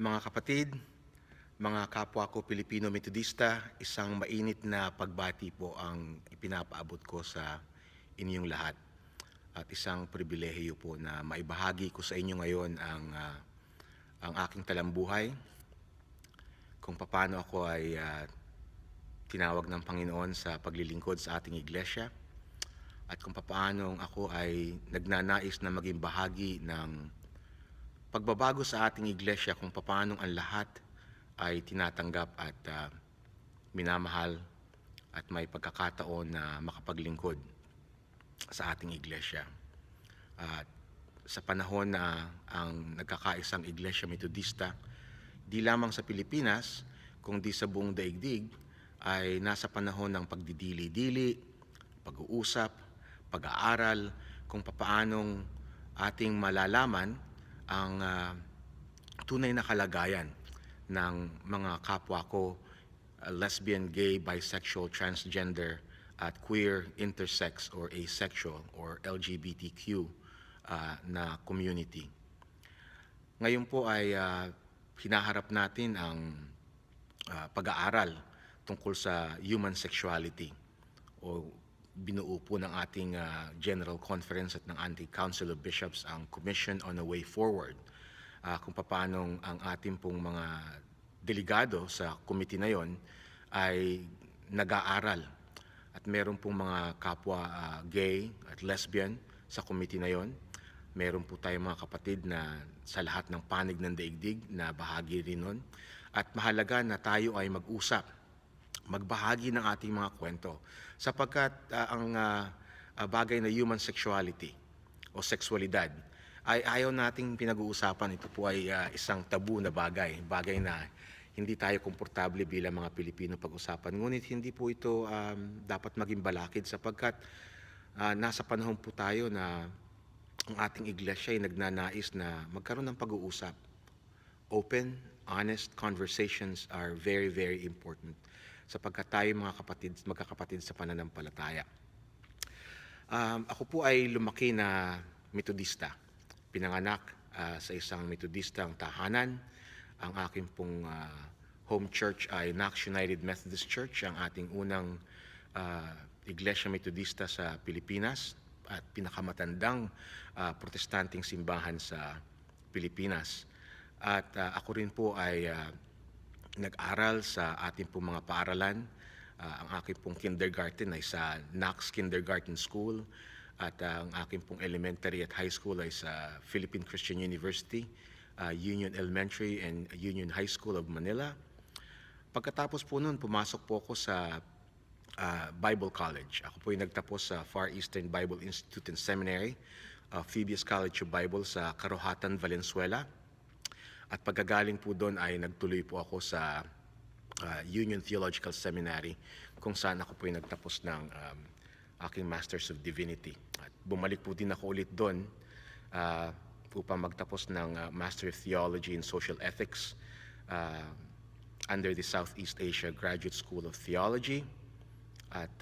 Mga kapatid, mga kapwa ko Pilipino Metodista, isang mainit na pagbati po ang ipinapaabot ko sa inyong lahat. At isang pribilehiyo po na maibahagi ko sa inyo ngayon ang aking talambuhay, kung paano ako ay tinawag ng Panginoon sa paglilingkod sa ating iglesia, at kung paano ako ay nagnanais na maging bahagi ng pagbabago sa ating iglesia, kung paano ang lahat ay tinatanggap at minamahal at may pagkakataon na makapaglingkod sa ating iglesia. At sa panahon na ang nagkakaisang Iglesia Metodista, di lamang sa Pilipinas, kundi sa buong daigdig, ay nasa panahon ng pagdidili-dili, pag-uusap, pag-aaral, kung paanong ating malalaman ang tunay na kalagayan ng mga kapwa ko, lesbian, gay, bisexual, transgender, at queer, intersex, or asexual, or LGBTQ na community. Ngayon po ay hinaharap natin ang pag-aaral tungkol sa human sexuality, o binuo po ng ating General Conference at ng ating Council of Bishops ang Commission on a Way Forward, kung paano ang ating pong mga delegado sa committee na yon ay nag-aaral. At meron pong mga kapwa gay at lesbian sa committee na yon. Meron po tayong mga kapatid na sa lahat ng panig ng daigdig na bahagi rin nun. At mahalaga na tayo ay mag-usap, magbahagi ng ating mga kwento. Sapagkat ang bagay na human sexuality o sexualidad ay ayaw nating pinag-uusapan. Ito po ay isang tabu na bagay na hindi tayo komportable bilang mga Pilipino pag-usapan. Ngunit hindi po ito dapat maging balakid, sapagkat nasa panahon po tayo na ang ating iglesia ay nagnanais na magkaroon ng pag-uusap. Open, honest conversations are very, very important, sapagkat tayo mga kapatid, magkakapatid sa pananampalataya. Ako po ay lumaki na Metodista. Pinanganak sa isang Metodistang tahanan. Ang aking pong home church ay Knox United Methodist Church, ang ating unang Iglesia Metodista sa Pilipinas at pinakamatandang protestanting simbahan sa Pilipinas. At ako rin po ay nag-aral sa ating pong mga paaralan. Ang aking pong kindergarten ay sa Knox Kindergarten School, at ang aking pong elementary at high school ay sa Philippine Christian University, Union Elementary and Union High School of Manila. Pagkatapos po noon, pumasok po ako sa Bible College. Ako po ay nagtapos sa Far Eastern Bible Institute and Seminary, Phoebus College of Bible sa Carohatan, Valenzuela. At pagkagaling po doon ay nagtuloy po ako sa Union Theological Seminary, kung saan ako po ay nagtapos ng aking Masters of Divinity. At bumalik po din ako ulit doon upang magtapos ng Master of Theology in Social Ethics under the Southeast Asia Graduate School of Theology. At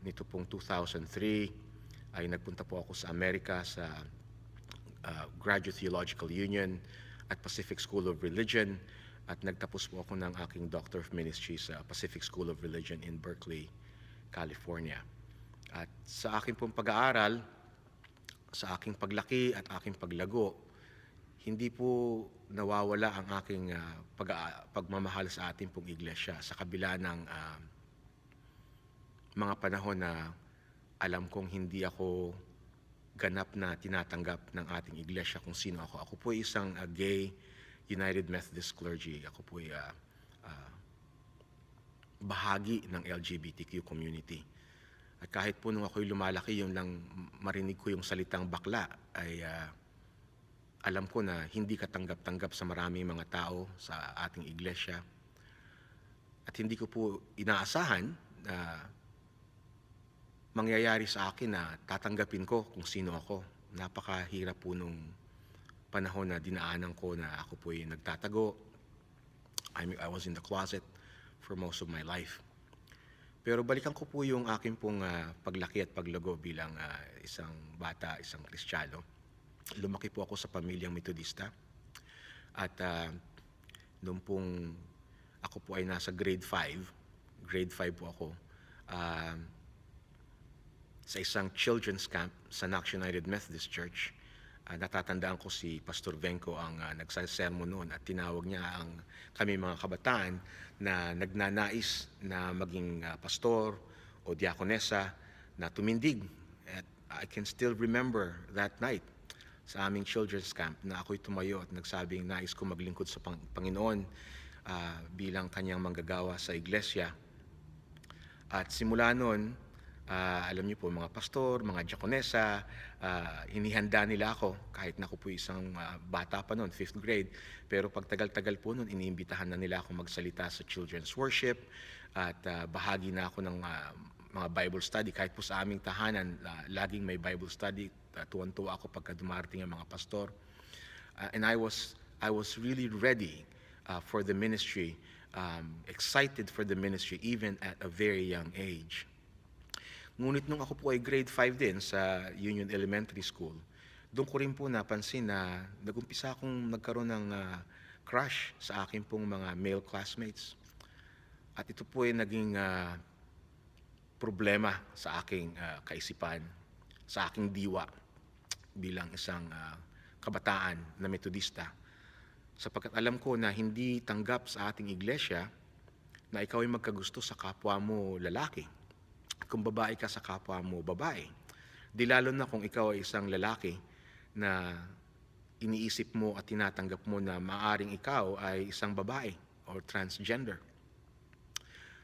nito pong 2003 ay nagpunta po ako sa Amerika sa Graduate Theological Union at Pacific School of Religion, at nagtapos po ako ng aking Doctor of Ministry sa Pacific School of Religion in Berkeley, California. At sa aking pong pag-aaral, sa aking paglaki at aking paglago, hindi po nawawala ang aking pagmamahal sa ating pong iglesia, sa kabila ng mga panahon na alam kong hindi ako ganap na tinatanggap ng ating iglesia kung sino ako. Ako po ay isang gay United Methodist clergy. Ako po ay bahagi ng LGBTQ community. At kahit po nung ako'y lumalaki, yung lang marinig ko yung salitang bakla, ay alam ko na hindi katanggap-tanggap sa maraming mga tao sa ating iglesia. At hindi ko po inaasahan na mangyayari sa akin na tatanggapin ko kung sino ako. Napakahirap po nung panahon na dinaanan ko na ako po ay nagtatago. I was in the closet for most of my life. Pero balikan ko po yung aking pong paglaki at paglago bilang isang bata, isang Kristiyano. Lumaki po ako sa pamilyang Metodista. At Noon pong ako po ay nasa grade 5 po ako, ah, sa isang children's camp sa Knox United Methodist Church. Natatandaan ko si Pastor Venko ang nagsasermon noon at tinawag niya ang kami mga kabataan na nagnanais na maging pastor o diakonesa na tumindig. At I can still remember that night sa aming children's camp na ako'y tumayo at nagsabing nais ko maglingkod sa Panginoon bilang kanyang manggagawa sa iglesia. At simula noon, alam niyo po, mga pastor, mga diakonesa, inihanda nila ako kahit na ako po isang bata pa noon, 5th grade. Pero pag tagal-tagal po noon, iniimbitahan na nila ako magsalita sa children's worship at bahagi na ako ng mga Bible study. Kahit po sa aming tahanan, laging may Bible study. Tuwan-tuwa ako pagka dumarating ang mga pastor. And I was really ready for the ministry, excited for the ministry even at a very young age. Ngunit nung ako po ay grade 5 din sa Union Elementary School, doon ko rin po napansin na nag-umpisa akong nagkaroon ng crush sa aking pong mga male classmates. At ito po ay naging problema sa aking kaisipan, sa aking diwa bilang isang kabataan na Metodista. Sapagkat alam ko na hindi tanggap sa ating iglesia na ikaw ay magkagusto sa kapwa mo lalaki. Kung babae ka sa kapwa mo babae. Di lalo na kung ikaw ay isang lalaki na iniisip mo at tinatanggap mo na maaring ikaw ay isang babae or transgender.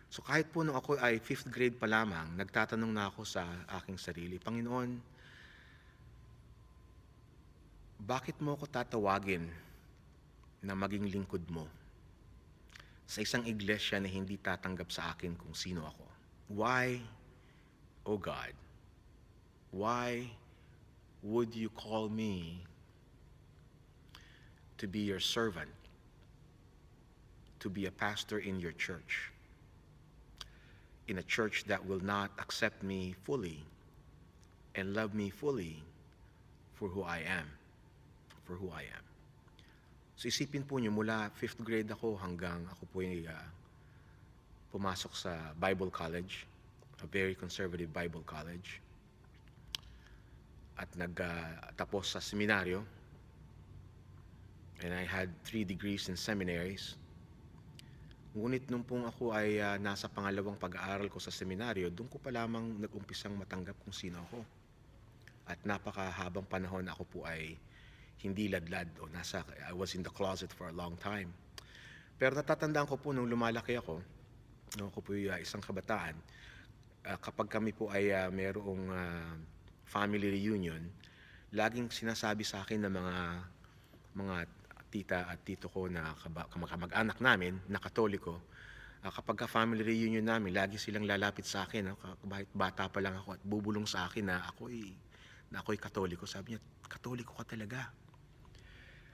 So kahit po nung ako ay 5th grade pa lamang, nagtatanong na ako sa aking sarili, Panginoon, bakit mo ako tatawagin na maging lingkod mo sa isang iglesia na hindi tatanggap sa akin kung sino ako? Why, oh God, why would you call me to be your servant, to be a pastor in your church, in a church that will not accept me fully and love me fully for who I am, So isipin po niyo, mula 5th grade ako hanggang ako po ay pumasok sa Bible College, a very conservative Bible college, at nagtapos sa seminaryo, and I had 3 degrees in seminaries. Ngunit nung pong ako ay nasa pangalawang pag-aaral ko sa seminaryo, doon ko pa lamang nag-umpisang matanggap kung sino ako. At napakahabang panahon ako po ay hindi ladlad o I was in the closet for a long time. Pero natatandaan ko po nung lumalaki ako, nung ako po ay isang kabataan, kapag kami po ay mayroong family reunion, laging sinasabi sa akin ng mga tita at tito ko na kamag-anak namin na Katoliko, kapag family reunion namin, lagi silang lalapit sa akin, kahit bata pa lang ako, at bubulong sa akin na ako'y Katoliko. Sabi niya, Katoliko ka talaga.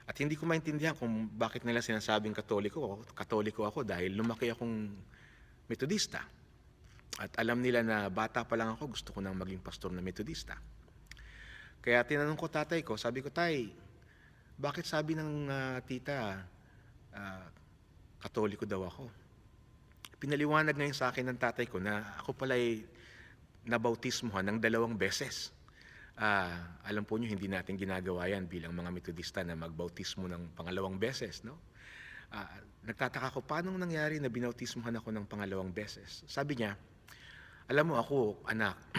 At hindi ko maintindihan kung bakit nila sinasabing Katoliko ako dahil lumaki akong Metodista. At alam nila na bata pa lang ako, gusto ko nang maging pastor na Metodista. Kaya tinanong ko tatay ko, sabi ko, Tay, bakit sabi ng tita, Katoliko daw ako? Pinaliwanag ngayon sa akin ng tatay ko na ako pala'y nabautismuhan ng 2 beses. Alam po niyo, hindi natin ginagawa yan bilang mga Metodista na magbautismo ng 2 beses, no? Nagtataka ko, paano nangyari na binautismuhan ako ng 2 beses? Sabi niya, alam mo ako, anak,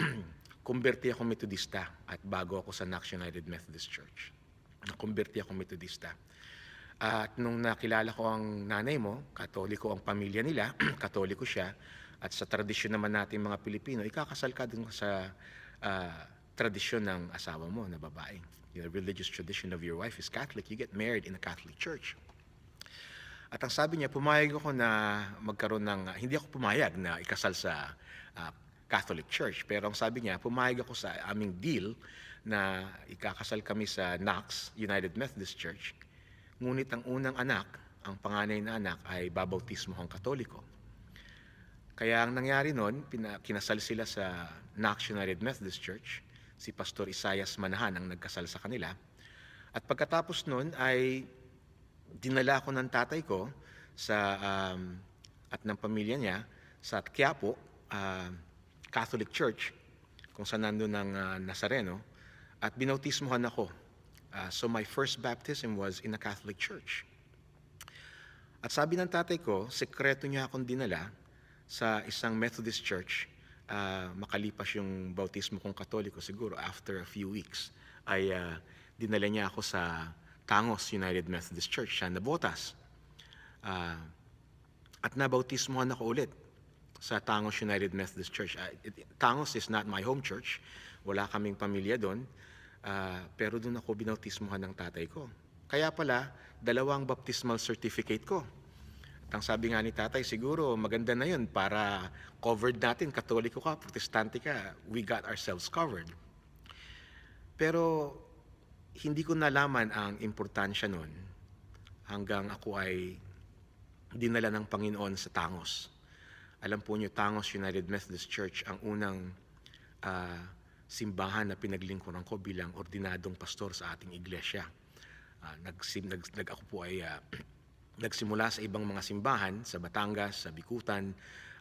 kumberti ako Metodista at bago ako sa Knox United Methodist Church. Nakumberti ako Metodista. At nung nakilala ko ang nanay mo, Katoliko ang pamilya nila, Katoliko siya, at sa tradisyon naman natin mga Pilipino, ikakasal ka dun sa tradisyon ng asawa mo na babae. The religious tradition of your wife is Catholic. You get married in a Catholic church. At ang sabi niya, pumayag ako na magkaroon ng, hindi ako pumayag na ikasal sa Catholic Church. Pero ang sabi niya, pumayag ako sa aming deal na ikakasal kami sa Knox United Methodist Church. Ngunit ang unang anak, ang panganay na anak, ay babautismohang Katoliko. Kaya ang nangyari noon, kinasal sila sa Knox United Methodist Church. Si Pastor Isaias Manahan ang nagkasal sa kanila. At pagkatapos noon ay dinala ko ng tatay ko sa at ng pamilya niya sa Quiapo Catholic Church kung saan nandun ng Nazareno at binautismohan ako. So my first baptism was in a Catholic church. At sabi ng tatay ko, sekreto niya akong dinala sa isang Methodist church. Makalipas yung bautismo kong Katoliko, siguro after a few weeks, ay dinala niya ako sa Tangos United Methodist Church sa Navotas. At nabautismohan ako ulit sa Tangos United Methodist Church. Tangos is not my home church. Wala kaming pamilya doon. Pero doon ako binautismohan ng tatay ko. Kaya pala, 2 baptismal certificate ko. At ang sabi nga ni tatay, siguro maganda na yun para covered natin, Katoliko ka, Protestante ka, we got ourselves covered. Pero hindi ko nalaman ang importansya nun hanggang ako ay dinala ng Panginoon sa Tangos. Alam po niyo, Tangos United Methodist Church ang unang simbahan na pinaglingkuran ko bilang ordinadong pastor sa ating iglesia. Ako po ay nagsimula sa ibang mga simbahan sa Batangas, sa Bikutan,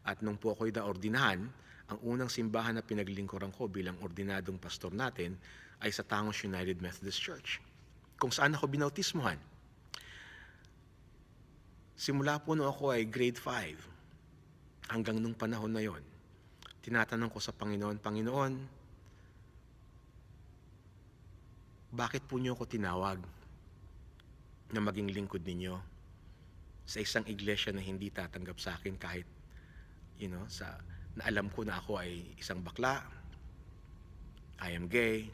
at nung po ako'y naordinahan, ang unang simbahan na pinaglingkuran ko bilang ordinadong pastor natin ay sa Tangos United Methodist Church, kung saan ako binautismohan. Simula po nung ako ay grade 5, hanggang nung panahon na yon, tinatanong ko sa Panginoon, Panginoon, bakit po niyo ako tinawag na maging lingkod ninyo sa isang iglesia na hindi tatanggap sa akin kahit, na alam ko na ako ay isang bakla, I am gay,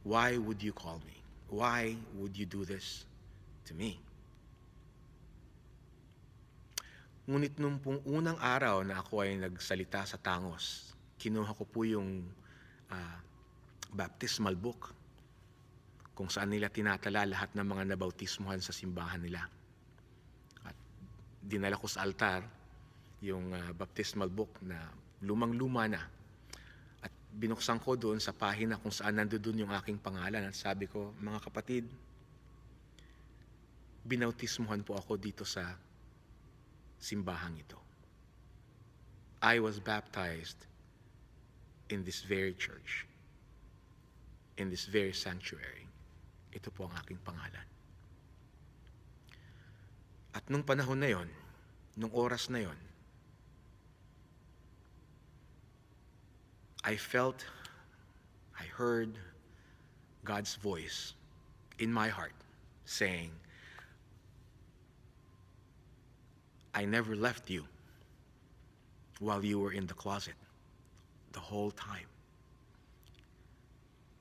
why would you call me? Why would you do this to me? Ngunit nung pong unang araw na ako ay nagsalita sa Tangos, kinuha ko po yung baptismal book kung saan nila tinatala lahat ng mga nabautismuhan sa simbahan nila. At dinala ko sa altar yung baptismal book na lumang-luma na. At binuksan ko doon sa pahina kung saan nandoon yung aking pangalan. At sabi ko, mga kapatid, binautismuhan po ako dito sa simbahang ito. I was baptized in this very church, in this very sanctuary. Ito po ang aking pangalan. At nung panahon na yon, nung oras na yon, I heard God's voice in my heart saying, I never left you while you were in the closet the whole time.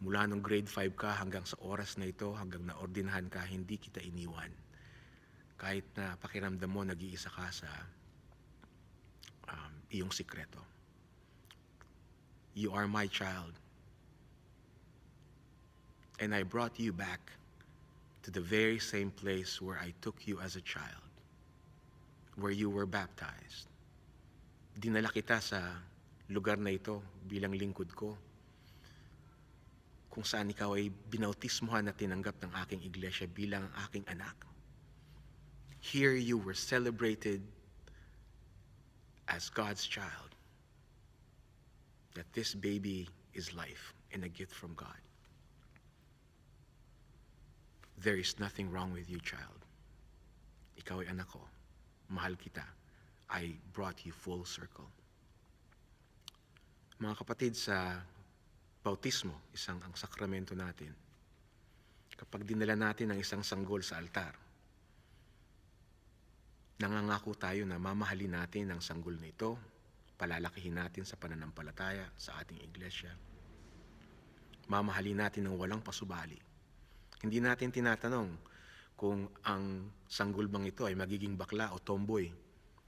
Mula nung grade 5 ka hanggang sa oras na ito, hanggang naordinahan ka, hindi kita iniwan. Kahit na pakiramdam mo, nag-iisa ka sa iyong sikreto. You are my child. And I brought you back to the very same place where I took you as a child, where you were baptized. Dinala kita sa lugar na ito bilang lingkod ko, kung saan ikaw ay binautismohan na tinanggap ng aking iglesia bilang aking anak. Here you were celebrated as God's child. That this baby is life and a gift from God. There is nothing wrong with you, child. Ikaw ay anak ko. Mahal kita. I brought you full circle. Mga kapatid, sa bautismo, ang sakramento natin, kapag dinala natin ang isang sanggol sa altar, nangangako tayo na mamahalin natin ang sanggol na ito, palalakihin natin sa pananampalataya sa ating iglesia. Mamahalin natin ng walang pasubali. Hindi natin tinatanong kung ang sanggol bang ito ay magiging bakla o tomboy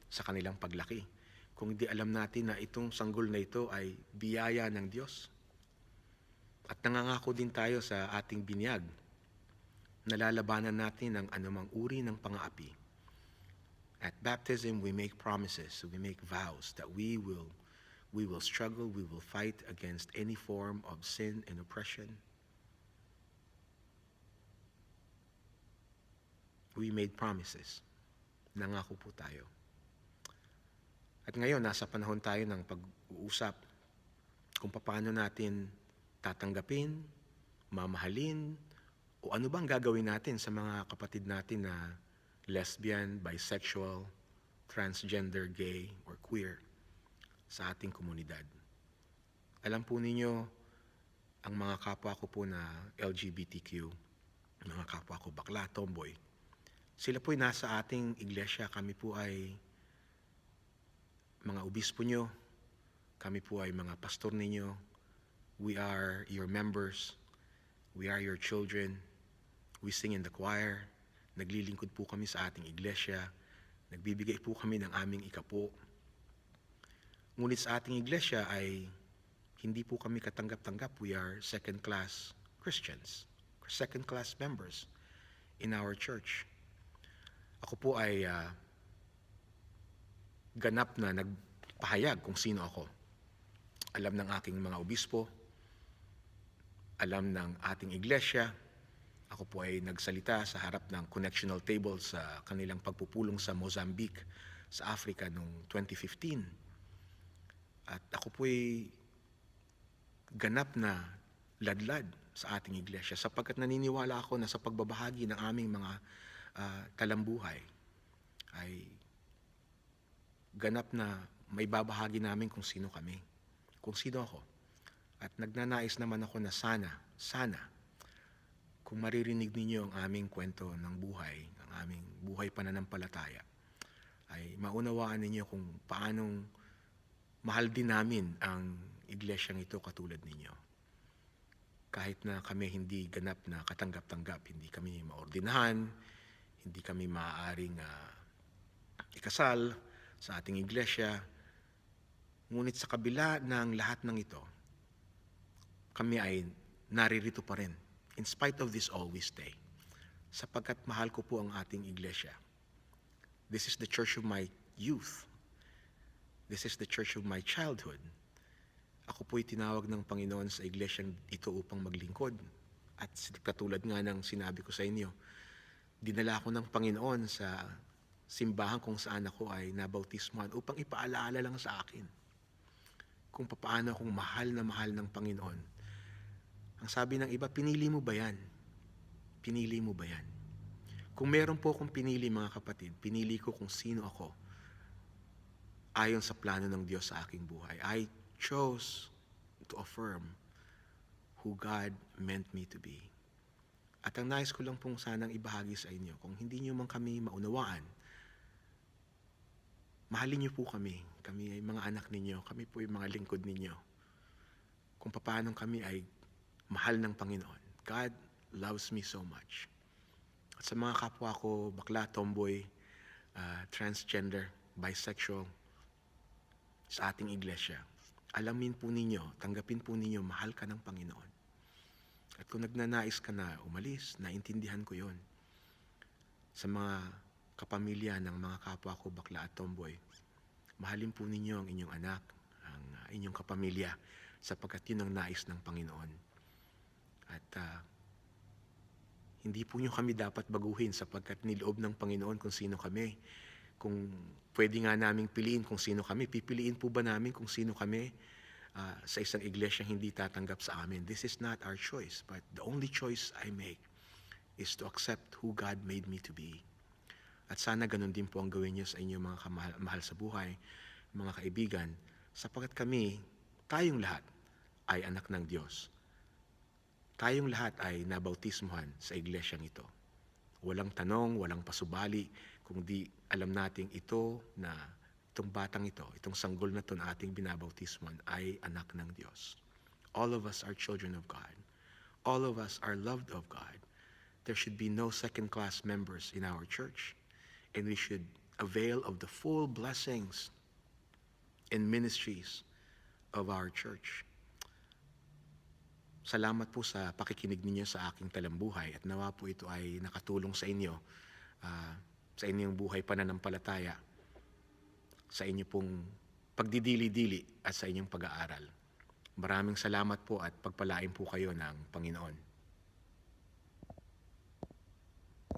sa kanilang paglaki. Kung hindi alam natin na itong sanggol na ito ay biyaya ng Diyos. At nangangako din tayo sa ating binyag, nalalabanan natin ang anumang uri ng pang-aapi. At baptism, we make promises, we make vows that we will struggle, we will fight against any form of sin and oppression. We made promises Nangako po tayo. At ngayon, nasa panahon tayo ng pag-uusap kung paano natin tatanggapin, mamahalin, o ano bang gagawin natin sa mga kapatid natin na lesbian, bisexual, transgender, gay, or queer sa ating komunidad. Alam po ninyo, ang mga kapwa ko po na LGBTQ, mga kapwa ko bakla, tomboy, sila po'y nasa ating iglesia. Kami po ay mga obispo nyo, kami po ay mga pastor ninyo. We are your members, we are your children, we sing in the choir, naglilingkod po kami sa ating iglesia, nagbibigay po kami ng aming ikapo. Ngunit sa ating iglesia ay hindi po kami katanggap-tanggap. We are second-class Christians, second-class members in our church. Ako po ay ganap na nagpahayag kung sino ako. Alam ng aking mga obispo, alam ng ating iglesia. Ako po ay nagsalita sa harap ng connectional table sa kanilang pagpupulong sa Mozambique, sa Africa noong 2015. At ako po ay ganap na ladlad sa ating iglesia sapagkat naniniwala ako na sa pagbabahagi ng aming mga talambuhay ay ganap na may babahagi namin kung sino kami, kung sino ako. At nagnanais naman ako na sana, kung maririnig ninyo ang aming kwento ng buhay, ang aming buhay pananampalataya, ay maunawaan ninyo kung paanong mahal din namin ang iglesyang ito katulad ninyo. Kahit na kami hindi ganap na katanggap-tanggap, hindi kami maordinahan, hindi kami maaaring ikasal sa ating iglesia, ngunit sa kabila ng lahat ng ito, kami ay naririto pa rin. In spite of this all, we stay. Sapagkat mahal ko po ang ating iglesia. This is the church of my youth. This is the church of my childhood. Ako po'y tinawag ng Panginoon sa iglesyang ito upang maglingkod. At katulad nga ng sinabi ko sa inyo, dinala ako ng Panginoon sa simbahan kung saan ako ay nabautismuhan upang ipaalaala lang sa akin kung paano akong mahal ng Panginoon. Ang sabi ng iba, pinili mo ba yan? Pinili mo ba yan? Kung meron po akong pinili, mga kapatid, pinili ko kung sino ako ayon sa plano ng Diyos sa aking buhay. I chose to affirm who God meant me to be. At ang nais ko lang pong sanang ibahagi sa inyo, kung hindi nyo man kami maunawaan, mahalin niyo po kami. Kami ay mga anak ninyo. Kami po ay mga lingkod ninyo. Kung paano kami ay mahal ng Panginoon. God loves me so much. At sa mga kapwa ko, bakla, tomboy, transgender, bisexual, sa ating iglesia, alamin po ninyo, tanggapin po ninyo, mahal ka ng Panginoon. At kung nagnanais ka na umalis, naintindihan ko yon. Sa mga kapamilya ng mga kapwa ko, bakla at tomboy, mahalin po ninyo ang inyong anak, ang inyong kapamilya, sapagkat yun ang nais ng Panginoon. At hindi po nyo kami dapat baguhin sapagkat niloob ng Panginoon kung sino kami. Kung pwede nga naming piliin kung sino kami, pipiliin po ba namin kung sino kami sa isang iglesia hindi tatanggap sa amin? This is not our choice, but the only choice I make is to accept who God made me to be. At sana ganun din po ang gawin niyo sa inyong mga mahal sa buhay, mga kaibigan, sapagkat kami, tayong lahat, ay anak ng Diyos. Tayong lahat ay nabautismuhan sa iglesyang ito. Walang tanong, walang pasubali, kung di alam nating ito na itong batang ito, itong sanggol na ito na ating binabautismuhan ay anak ng Diyos. All of us are children of God. All of us are loved of God. There should be no second-class members in our church. And we should avail of the full blessings and ministries of our church. Salamat po sa pakikinig ninyo sa aking talambuhay at nawa po ito ay nakatulong sa inyo, sa inyong buhay pananampalataya, sa inyong pong pagdidili-dili at sa inyong pag-aaral. Maraming salamat po at pagpalain po kayo ng Panginoon.